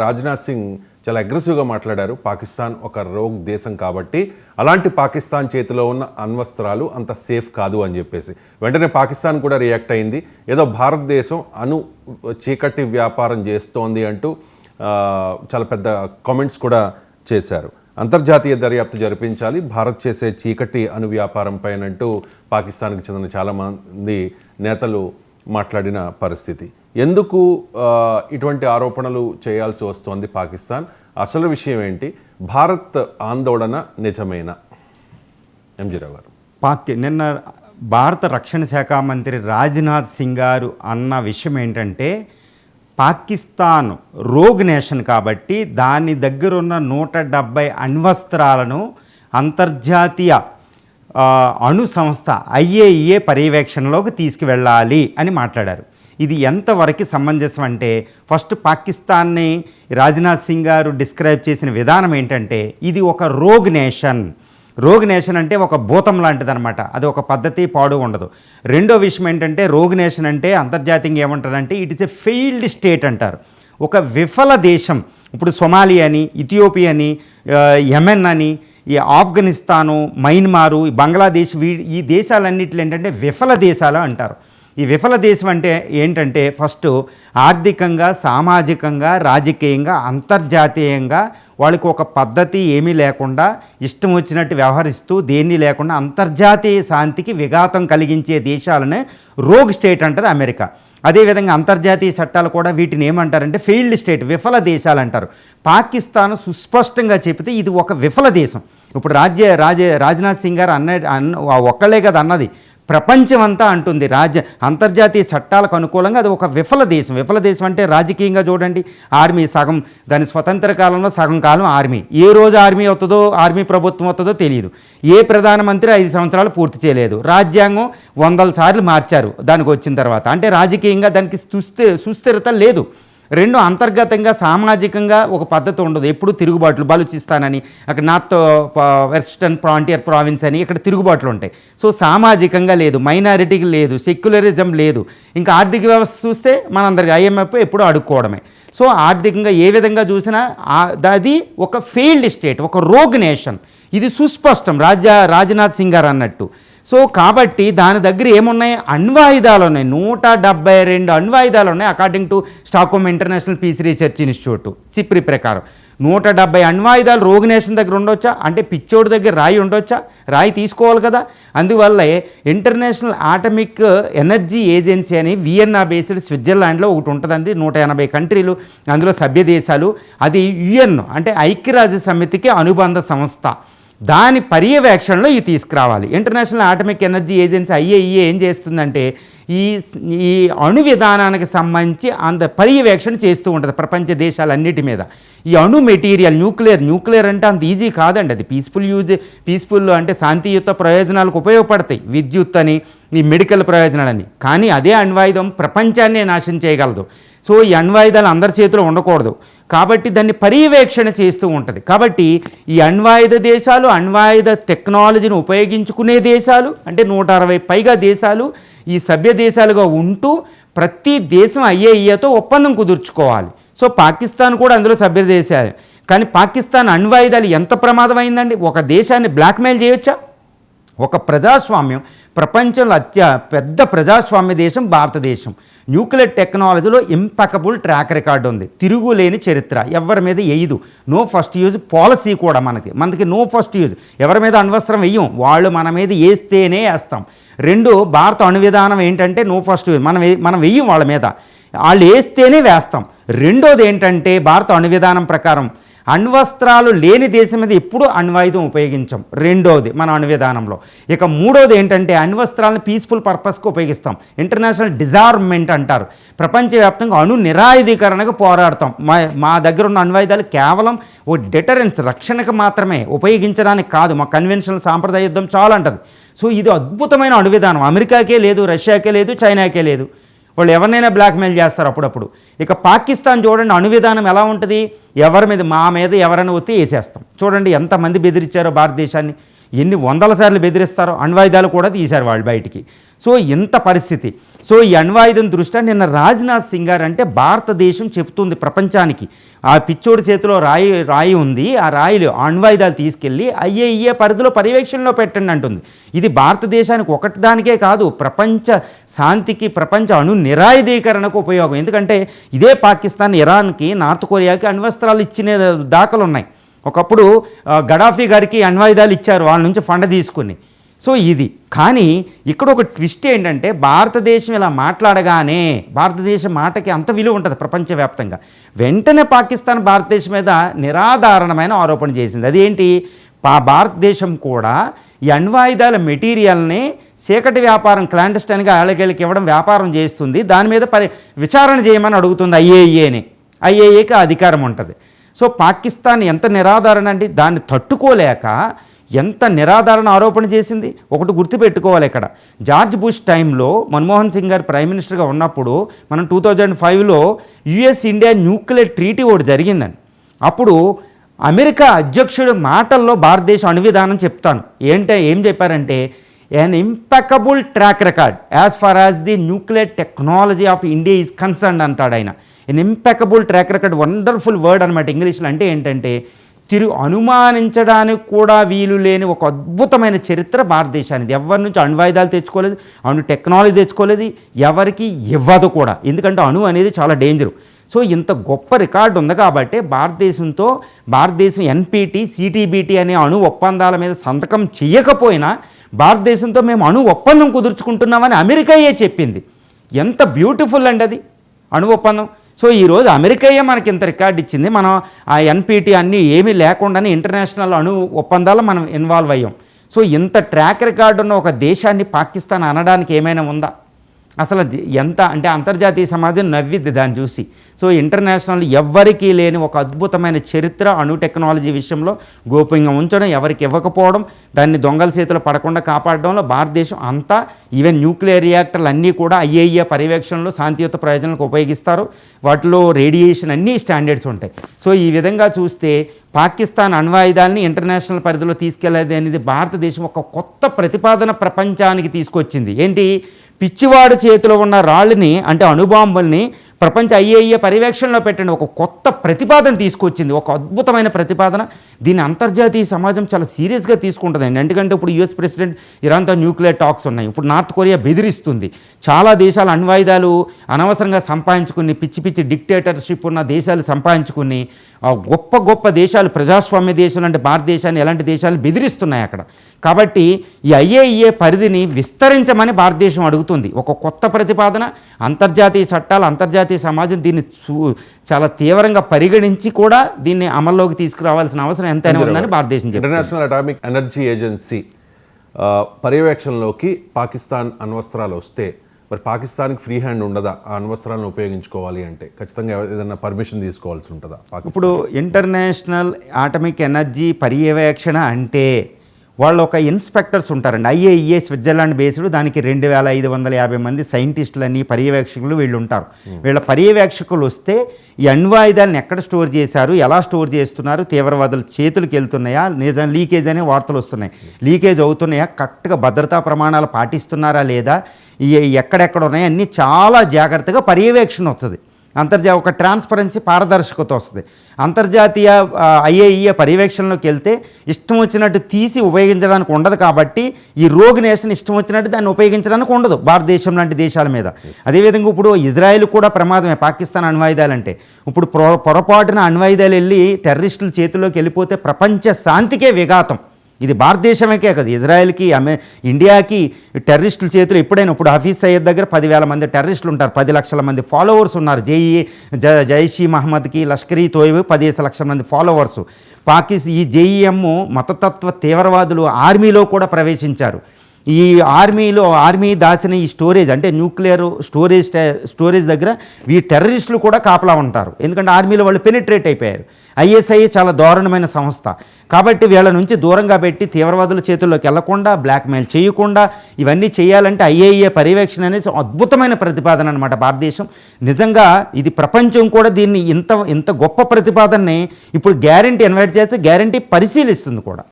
రాజ్నాథ్ సింగ్ చాలా అగ్రెసివ్గా మాట్లాడారు. పాకిస్తాన్ ఒక రోగ్ దేశం కాబట్టి అలాంటి పాకిస్తాన్ చేతిలో ఉన్న అణ్వస్త్రాలు అంత సేఫ్ కాదు అని చెప్పేసి వెంటనే పాకిస్తాన్ కూడా రియాక్ట్ అయింది. ఏదో భారతదేశం చీకటి వ్యాపారం చేస్తోంది అంటూ చాలా పెద్ద కామెంట్స్ కూడా చేశారు. అంతర్జాతీయ దర్యాప్తు జరిపించాలి, భారత్ చేసే చీకటి వ్యాపారం పైనంటూ పాకిస్తాన్కి చెందిన చాలామంది నేతలు మాట్లాడిన పరిస్థితి. ఎందుకు ఇటువంటి ఆరోపణలు చేయాల్సి వస్తోంది పాకిస్తాన్? అసలు విషయం ఏంటి? భారత్ ఆందోళన నిజమేనా? ఎంజీరావు గారు, నిన్న భారత రక్షణ శాఖ మంత్రి రాజ్నాథ్ సింగ్ గారు అన్న విషయం ఏంటంటే, పాకిస్తాన్ రోగ్ నేషన్ కాబట్టి దాని దగ్గర ఉన్న 170 అణ్వస్త్రాలను అంతర్జాతీయ అణు సంస్థ IAEA పర్యవేక్షణలోకి తీసుకువెళ్ళాలి అని మాట్లాడారు. ఇది ఎంతవరకు సమంజసం అంటే, ఫస్ట్ పాకిస్తాన్ని రాజ్నాథ్ సింగ్ గారు డిస్క్రైబ్ చేసిన విధానం ఏంటంటే, ఇది ఒక రోగ్ నేషన్. రోగ్ నేషన్ అంటే ఒక భూతం లాంటిది అనమాట. అది ఒక పద్ధతి పాడు ఉండదు. రెండో విషయం ఏంటంటే, రోగ్ నేషన్ అంటే అంతర్జాతీయంగా ఏమంటారంటే it is a failed state అంటారు. ఒక విఫల దేశం. ఇప్పుడు సొమాలియా అని, ఇథియోపియా అని, యెమెన్ అని, ఈ ఆఫ్ఘనిస్తాను, మయన్మారు, బంగ్లాదేశ్, ఈ దేశాలన్నింటిలో ఏంటంటే విఫల దేశాలు అంటారు. ఈ విఫల దేశం అంటే ఏంటంటే, ఫస్ట్ ఆర్థికంగా, సామాజికంగా, రాజకీయంగా, అంతర్జాతీయంగా వాళ్ళకి ఒక పద్ధతి ఏమీ లేకుండా ఇష్టం వచ్చినట్టు వ్యవహరిస్తూ దేన్ని లేకుండా అంతర్జాతీయ శాంతికి విఘాతం కలిగించే దేశాలనే రోగ్ స్టేట్ అంటది అమెరికా. అదేవిధంగా అంతర్జాతీయ చట్టాలు కూడా వీటిని ఏమంటారంటే ఫెయిల్డ్ స్టేట్, విఫల దేశాలు అంటారు. పాకిస్తాన్ సుస్పష్టంగా చెబితే ఇది ఒక విఫల దేశం. ఇప్పుడు రాజ్నాథ్ సింగ్ గారు ఒక్కళ్ళే కదా అన్నది, ప్రపంచం అంతా అంటుంది. అంతర్జాతీయ చట్టాలకు అనుకూలంగా అది ఒక విఫల దేశం. విఫల దేశం అంటే రాజకీయంగా చూడండి, ఆర్మీ సగం, దాని స్వతంత్ర కాలంలో సగం కాలం ఆర్మీ. ఏ రోజు ఆర్మీ ప్రభుత్వం వస్తుందో తెలియదు. ఏ ప్రధానమంత్రి 5 సంవత్సరాలు పూర్తి చేయలేదు. రాజ్యాంగం 100 సార్లు మార్చారు దానికి వచ్చిన తర్వాత. అంటే రాజకీయంగా దానికి సుస్థిరత లేదు. రెండు, అంతర్గతంగా సామాజికంగా ఒక పద్ధతి ఉండదు. ఎప్పుడు తిరుగుబాట్లు, బలూచిస్తానని అక్కడ నార్త్ వెస్టర్న్ ఫ్రాంటియర్ ప్రావిన్స్ అని ఇక్కడ తిరుగుబాట్లు ఉంటాయి. సో సామాజికంగా లేదు, మైనారిటీకి లేదు, సెక్యులరిజం లేదు. ఇంకా ఆర్థిక వ్యవస్థ చూస్తే మనందరికీ IMF ఎప్పుడూ అడుక్కోవడమే. సో ఆర్థికంగా ఏ విధంగా చూసినా అది ఒక ఫెయిల్డ్ స్టేట్, ఒక రోగ్ నేషన్. ఇది సుస్పష్టం రాజ్నాథ్ సింగ్ గారు అన్నట్టు. సో కాబట్టి దాని దగ్గర ఏమున్నాయి? అణ్వాయుధాలు ఉన్నాయి. 172 అణ్వాయుధాలు ఉన్నాయి according to Stockholm International Peace Research Institute SIPRI ప్రకారం. 170 అణ్వాయుధాలు రోగ్ నేషన్ దగ్గర ఉండొచ్చా అంటే, పిచ్చోడి దగ్గర రాయి ఉండొచ్చా? రాయి తీసుకోవాలి కదా. అందువల్లే ఇంటర్నేషనల్ ఆటమిక్ ఎనర్జీ ఏజెన్సీ అని వియన్నా బేస్డ్ స్విట్జర్లాండ్లో ఒకటి ఉంటుందండి. 180 కంట్రీలు అందులో సభ్య దేశాలు. అది UN అంటే ఐక్యరాజ్య సమితికి అనుబంధ సంస్థ. దాని పర్యవేక్షణలో ఇవి తీసుకురావాలి. International atomic energy agency IAEA ఏం చేస్తుందంటే ఈ అణు విధానానికి సంబంధించి పర్యవేక్షణ చేస్తూ ఉంటుంది ప్రపంచ దేశాలన్నిటి మీద. ఈ అణు మెటీరియల్ న్యూక్లియర్ అంటే అంత ఈజీ కాదండి. అది పీస్ఫుల్ అంటే శాంతియుత ప్రయోజనాలకు ఉపయోగపడతాయి, విద్యుత్ అని, ఈ మెడికల్ ప్రయోజనాలని. కానీ అదే అణ్వాయుధం ప్రపంచాన్నే నాశనం చేయగలదు. సో ఈ అణ్వాయుధాలు అందరి చేతిలో ఉండకూడదు కాబట్టి దాన్ని పర్యవేక్షణ చేస్తూ ఉంటుంది. కాబట్టి ఈ అణ్వాయుధ దేశాలు, అణ్వాయుధ టెక్నాలజీని ఉపయోగించుకునే దేశాలు అంటే 160 పైగా దేశాలు ఈ సభ్య దేశాలుగా ఉంటూ ప్రతి దేశం IAEAతో ఒప్పందం కుదుర్చుకోవాలి. సో పాకిస్తాన్ కూడా అందులో సభ్య దేశాలు. కానీ పాకిస్తాన్ అణ్వాయుధాలు ఎంత ప్రమాదమైందండి? ఒక దేశాన్ని బ్లాక్మెయిల్ చేయొచ్చా? ఒక ప్రజాస్వామ్యం, ప్రపంచంలో పెద్ద ప్రజాస్వామ్య దేశం భారతదేశం. న్యూక్లియర్ టెక్నాలజీలో ఇంపెకబుల్ ట్రాక్ రికార్డు ఉంది, తిరుగులేని చరిత్ర, ఎవరి మీద వేయదు. నో ఫస్ట్ యూజ్ పాలసీ కూడా మనకి నో ఫస్ట్ యూజ్. ఎవరి మీద అణ్వస్త్రం వెయ్యం, వాళ్ళు మన మీద వేస్తేనే వేస్తాం. రెండు, భారత అణు విధానం ఏంటంటే నో ఫస్ట్ యూజ్, మనం వెయ్యం వాళ్ళ మీద, వాళ్ళు వేస్తేనే వేస్తాం. రెండోది ఏంటంటే భారత అణు విధానం ప్రకారం అణ్వస్త్రాలు లేని దేశం మీద ఎప్పుడూ అణ్వాయుధం ఉపయోగించాం. రెండోది మన అణు విధానంలో. ఇక మూడోది ఏంటంటే అణ్వస్త్రాలను పీస్ఫుల్ పర్పస్కి ఉపయోగిస్తాం. ఇంటర్నేషనల్ డిజార్మ్మెంట్ అంటారు. ప్రపంచవ్యాప్తంగా అణు నిరాయుధీకరణకు పోరాడతాం. మా దగ్గర ఉన్న అణ్వాయుధాలు కేవలం ఓ డిటరెన్స్, రక్షణకు మాత్రమే, ఉపయోగించడానికి కాదు. మా కన్వెన్షనల్ సాంప్రదాయ యుద్ధం చాలా అంటది. సో ఇది అద్భుతమైన అణు విధానం. అమెరికాకే లేదు, రష్యాకే లేదు, చైనాకే లేదు. వాళ్ళు ఎవరినైనా బ్లాక్మెయిల్ చేస్తారు అప్పుడప్పుడు. ఇక పాకిస్తాన్ చూడండి, అణు విధానం ఎలా ఉంటుంది? ఎవరి మీద, మా మీద ఎవరైనా ఒత్తి వేసేస్తాం. చూడండి ఎంతమంది బెదిరించారో భారతదేశాన్ని. ఎన్ని వందల సార్లు బెదిరిస్తారో. అణ్వాయుధాలు కూడా తీశారు వాళ్ళు బయటికి. సో ఇంత పరిస్థితి. సో ఈ అణ్వాయుధం దృష్ట్యా నిన్న రాజ్నాథ్ సింగ్ గారు అంటే భారతదేశం చెప్తుంది ప్రపంచానికి, ఆ పిచ్చోడి చేతిలో రాయి ఉంది, ఆ రాయిలో అణ్వాయుధాలు తీసుకెళ్ళి IAEA పరిధిలో పర్యవేక్షణలో పెట్టండి అంటుంది. ఇది భారతదేశానికి ఒకటి దానికే కాదు, ప్రపంచ శాంతికి, ప్రపంచ అణు నిరాయుధీకరణకు ఉపయోగం. ఎందుకంటే ఇదే పాకిస్తాన్ ఇరాన్కి, నార్త్ కొరియాకి అణ్వస్త్రాలు ఇచ్చిన దాఖలు ఉన్నాయి. ఒకప్పుడు గడాఫీ గారికి అణ్వాయుధాలు ఇచ్చారు వాళ్ళ నుంచి ఫండ్ తీసుకుని. సో ఇది కానీ ఇక్కడ ఒక ట్విస్ట్ ఏంటంటే భారతదేశం ఇలా మాట్లాడగానే భారతదేశం మాటకి అంత విలువ ఉంటుంది ప్రపంచవ్యాప్తంగా. వెంటనే పాకిస్తాన్ భారతదేశం మీద నిరాధారణమైన ఆరోపణ చేసింది. అదేంటి, భారతదేశం కూడా ఈ అణ్వాయుధాల మెటీరియల్ని చీకటి వ్యాపారం క్లాండస్టైన్గా ఆళ్ళకేళ్ళకి ఇవ్వడం వ్యాపారం చేస్తుంది, దాని మీద విచారణ చేయమని అడుగుతుంది IAEAని. IAEAకి అధికారం ఉంటుంది. సో పాకిస్తాన్ ఎంత నిరాధారణ అంటే దాన్ని తట్టుకోలేక ఎంత నిరాధారణ ఆరోపణ చేసింది. ఒకటి గుర్తుపెట్టుకోవాలి, ఇక్కడ జార్జ్ బుష్ టైంలో మన్మోహన్ సింగ్ గారు ప్రైమ్ మినిస్టర్గా ఉన్నప్పుడు మనం 2005లో US ఇండియా న్యూక్లియర్ ట్రీటీ ఒకటి జరిగిందండి. అప్పుడు అమెరికా అధ్యక్షుడు మాటల్లో భారతదేశం అణువిధానం చెప్తాను ఏం చెప్పారంటే, an impeccable track record as far as the nuclear technology of India is concerned అంటాడు ఆయన. an impeccable track record, wonderful word అనమాట ఇంగ్లీష్లో. అంటే ఏంటంటే అనుమానించడానికి కూడా వీలు లేని ఒక అద్భుతమైన చరిత్ర భారతదేశానికి. ఎవరి నుంచి అణ్వాయుధాలు తెచ్చుకోలేదు, అణు టెక్నాలజీ తెచ్చుకోలేదు, ఎవరికి ఇవ్వదు కూడా, ఎందుకంటే అణు అనేది చాలా డేంజరు. సో ఇంత గొప్ప రికార్డు ఉంది కాబట్టి భారతదేశం NPT, CTBT అనే అణు ఒప్పందాల మీద సంతకం చేయకపోయినా భారతదేశంతో మేము అణు ఒప్పందం కుదుర్చుకుంటున్నామని అమెరికాయే చెప్పింది. ఎంత బ్యూటిఫుల్ అండి అది అణు ఒప్పందం. సో ఈరోజు అమెరికాయే మనకి ఇంత రికార్డు ఇచ్చింది. మనం ఆ NPT అన్నీ ఏమీ లేకుండానే ఇంటర్నేషనల్ అణు ఒప్పందాలు మనం ఇన్వాల్వ్ అయ్యాం. సో ఇంత ట్రాక్ రికార్డు ఉన్న ఒక దేశాన్ని పాకిస్తాన్ అనడానికి ఏమైనా ఉందా? అసలు ఎంత అంటే అంతర్జాతీయ సమాజం నవ్విద్ది దాన్ని చూసి. సో ఇంటర్నేషనల్ ఎవ్వరికీ లేని ఒక అద్భుతమైన చరిత్ర అణు టెక్నాలజీ విషయంలో గోప్యంగా ఉంచడం, ఎవరికి ఇవ్వకపోవడం, దాన్ని దొంగల చేతిలో పడకుండా కాపాడడంలో భారతదేశం అంతా, ఈవెన్ న్యూక్లియర్ రియాక్టర్లు అన్నీ కూడా IAEA పర్యవేక్షణలో శాంతియుత ప్రయోజనాలకు ఉపయోగిస్తారు. వాటిలో రేడియేషన్ అన్నీ స్టాండర్డ్స్ ఉంటాయి. సో ఈ విధంగా చూస్తే పాకిస్తాన్ అణ్వాయుధాలని ఇంటర్నేషనల్ పరిధిలో తీసుకెళ్లేది అనేది భారతదేశం ఒక కొత్త ప్రతిపాదన ప్రపంచానికి తీసుకొచ్చింది. ఏంటి, పిచ్చివాడు చేతిలో ఉన్న రాళ్ళని అంటే అణుబాంబుల్ని ప్రపంచ IAEA పర్యవేక్షణలో పెట్టండి ఒక కొత్త ప్రతిపాదన తీసుకొచ్చింది, ఒక అద్భుతమైన ప్రతిపాదన. దీన్ని అంతర్జాతీయ సమాజం చాలా సీరియస్గా తీసుకుంటుందండి. ఎందుకంటే ఇప్పుడు US ప్రెసిడెంట్ ఇరాన్తో న్యూక్లియర్ టాక్స్ ఉన్నాయి, ఇప్పుడు నార్త్ కొరియా బెదిరిస్తుంది. చాలా దేశాలు అణ్వాయుధాలు అనవసరంగా సంపాదించుకుని, పిచ్చి పిచ్చి డిక్టేటర్షిప్ ఉన్న దేశాలు సంపాదించుకుని, గొప్ప గొప్ప దేశాలు, ప్రజాస్వామ్య దేశాలు అంటే భారతదేశాన్ని ఎలాంటి దేశాలను బెదిరిస్తున్నాయి అక్కడ. కాబట్టి ఈ IAEA పరిధిని విస్తరించమని భారతదేశం అడుగుతుంది. ఒక కొత్త ప్రతిపాదన, అంతర్జాతీయ చట్టాలు, అంతర్జాతీయ సమాజం దీన్ని చాలా తీవ్రంగా పరిగణించి కూడా దీన్ని అమల్లోకి తీసుకురావాల్సిన అవసరం ఎంతైనా ఉందని భారతదేశం చెప్తుంది. ఇంటర్నేషనల్ అటామిక్ ఎనర్జీ ఏజెన్సీ పర్యవేక్షణలోకి పాకిస్తాన్ అణ్వస్త్రాలు వస్తే మరి పాకిస్తాన్కి ఫ్రీ హ్యాండ్ ఉండదా? ఆ అణ్వస్త్రాలను ఉపయోగించుకోవాలి అంటే ఖచ్చితంగా ఏదైనా పర్మిషన్ తీసుకోవాల్సి ఉంటుందా? ఇప్పుడు ఇంటర్నేషనల్ అటామిక్ ఎనర్జీ పర్యవేక్షణ అంటే వాళ్ళు ఒక ఇన్స్పెక్టర్స్ ఉంటారండి. IAEA స్విట్జర్లాండ్ బేస్డ్, దానికి 2550 మంది సైంటిస్టులని పర్యవేక్షకులు వీళ్ళు ఉంటారు. వీళ్ళ పర్యవేక్షకులు వస్తే ఈ అణ్వాయుధాలను ఎక్కడ స్టోర్ చేశారు, ఎలా స్టోర్ చేస్తున్నారు, తీవ్రవాదుల చేతులకు వెళ్తున్నాయా, నిజం లీకేజ్ అనే వార్తలు వస్తున్నాయి, లీకేజ్ అవుతున్నాయా, కరెక్ట్గా భద్రతా ప్రమాణాలు పాటిస్తున్నారా లేదా, ఎక్కడెక్కడ ఉన్నాయో అన్నీ చాలా జాగ్రత్తగా పర్యవేక్షణ వస్తుంది. ఒక ట్రాన్స్పరెన్సీ, పారదర్శకత వస్తుంది. అంతర్జాతీయ IAEA పర్యవేక్షణలోకి వెళ్తే ఇష్టం వచ్చినట్టు తీసి ఉపయోగించడానికి ఉండదు. కాబట్టి ఈ రోగ్ నేషన్ ఇష్టం వచ్చినట్టు దాన్ని ఉపయోగించడానికి ఉండదు భారతదేశం లాంటి దేశాల మీద. అదేవిధంగా ఇప్పుడు ఇజ్రాయెల్ కూడా ప్రమాదమే పాకిస్తాన్ అణ్వాయుధాలంటే. ఇప్పుడు పొరపాటున అణ్వాయుధాలు వెళ్ళి టెర్రరిస్టుల చేతిలోకి వెళ్ళిపోతే ప్రపంచ శాంతికే విఘాతం. ఇది భారతదేశమేకే కదా, ఇజ్రాయెల్కి, ఇండియాకి టెర్రరిస్టుల చేతులు ఎప్పుడైనా. ఇప్పుడు హఫీజ్ సయ్యద్ దగ్గర 10,000 మంది టెర్రరిస్టులు ఉంటారు, 10 లక్షల మంది ఫాలోవర్స్ ఉన్నారు. జైషీ మహమ్మద్కి, లష్కరీ తోయిబ్ 15 లక్షల మంది ఫాలోవర్సు. ఈ JEM మతతత్వ తీవ్రవాదులు ఆర్మీలో కూడా ప్రవేశించారు. ఈ ఆర్మీ దాచిన ఈ స్టోరేజ్ అంటే న్యూక్లియర్ స్టోరేజ్ దగ్గర ఈ టెర్రరిస్టులు కూడా కాపలా ఉంటారు. ఎందుకంటే ఆర్మీలో వాళ్ళు పెనిట్రేట్ అయిపోయారు. ISI చాలా దారుణమైన సంస్థ కాబట్టి వీళ్ళ నుంచి దూరంగా పెట్టి తీవ్రవాదుల చేతుల్లోకి వెళ్లకుండా, బ్లాక్మెయిల్ చేయకుండా ఇవన్నీ చేయాలంటే IAEA పర్యవేక్షణ అనేది అద్భుతమైన ప్రతిపాదన అనమాట భారతదేశం. నిజంగా ఇది ప్రపంచం కూడా దీన్ని ఇంత గొప్ప ప్రతిపాదనని ఇప్పుడు గ్యారంటీ ఇన్వైట్ చేస్తే గ్యారంటీ పరిశీలిస్తుంది కూడా.